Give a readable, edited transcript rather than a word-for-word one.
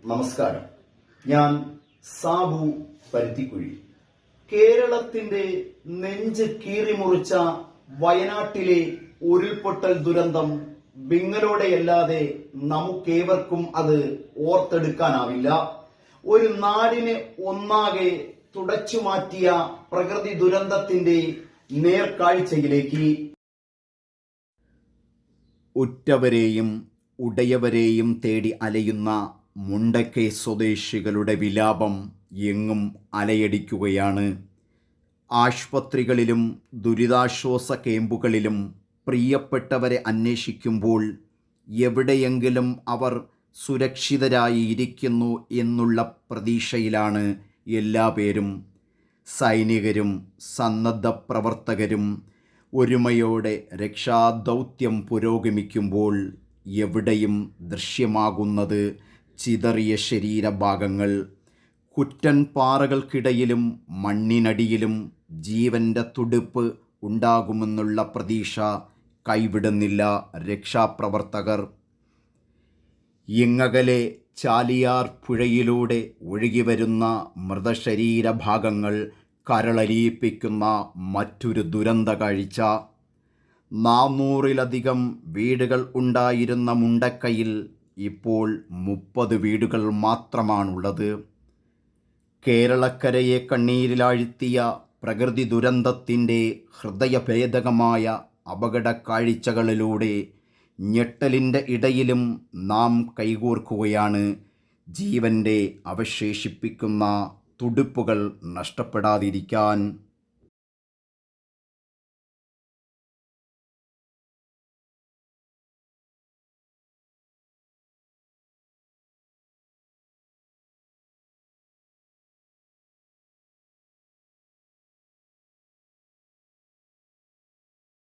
നമസ്കാരം. ഞാൻ സാബു പരുത്തിക്കുഴി. കേരളത്തിന്റെ നെഞ്ച് കീറിമുറിച്ച വയനാട്ടിലെ ഉരുൾപൊട്ടൽ ദുരന്തം വിങ്ങലോടെയല്ലാതെ നമുക്കേവർക്കും അത് ഓർത്തെടുക്കാനാവില്ല. ഒരു നാടിനെ ഒന്നാകെ തുടച്ചുമാറ്റിയ പ്രകൃതി ദുരന്തത്തിന്റെ നേർക്കാഴ്ചയിലേക്ക് ഉറ്റവരെയും ഉടയവരെയും തേടി അലയുന്ന മുണ്ടക്കൈ സ്വദേശികളുടെ വിലാപം എങ്ങും അലയടിക്കുകയാണ്. ആശുപത്രികളിലും ദുരിതാശ്വാസ ക്യാമ്പുകളിലും പ്രിയപ്പെട്ടവരെ അന്വേഷിക്കുമ്പോൾ എവിടെയെങ്കിലും അവർ സുരക്ഷിതരായി ഇരിക്കുന്നു എന്നുള്ള പ്രതീക്ഷയിലാണ് എല്ലാവരും. സൈനികരും സന്നദ്ധ പ്രവർത്തകരും ഒരുമയോടെ രക്ഷാദൗത്യം പുരോഗമിക്കുമ്പോൾ എവിടെയും ദൃശ്യമാകുന്നത് ചിതറിയ ശരീരഭാഗങ്ങൾ. കുറ്റൻ പാറകൾക്കിടയിലും മണ്ണിനടിയിലും ജീവൻ്റെ തുടിപ്പ് ഉണ്ടാകുമെന്നുള്ള പ്രതീക്ഷ കൈവിടുന്നില്ല രക്ഷാപ്രവർത്തകർ. ഇങ്ങകലെ ചാലിയാർ പുഴയിലൂടെ ഒഴുകിവരുന്ന മൃതശരീരഭാഗങ്ങൾ കരളലിയിപ്പിക്കുന്ന മറ്റൊരു ദുരന്ത കാഴ്ച. 400-ലധികം വീടുകൾ ഉണ്ടായിരുന്ന മുണ്ടക്കൈയിൽ ഇപ്പോൾ 30 വീടുകൾ മാത്രമാണുള്ളത്. കേരളക്കരയെ കണ്ണീരിലാഴ്ത്തിയ പ്രകൃതി ദുരന്തത്തിൻ്റെ ഹൃദയഭേദകമായ അപകട കാഴ്ചകളിലൂടെ ഞെട്ടലിൻ്റെ ഇടയിലും നാം കൈകോർക്കുകയാണ് ജീവൻ്റെ അവശേഷിപ്പിക്കുന്ന തുടിപ്പുകൾ നഷ്ടപ്പെടാതിരിക്കാൻ.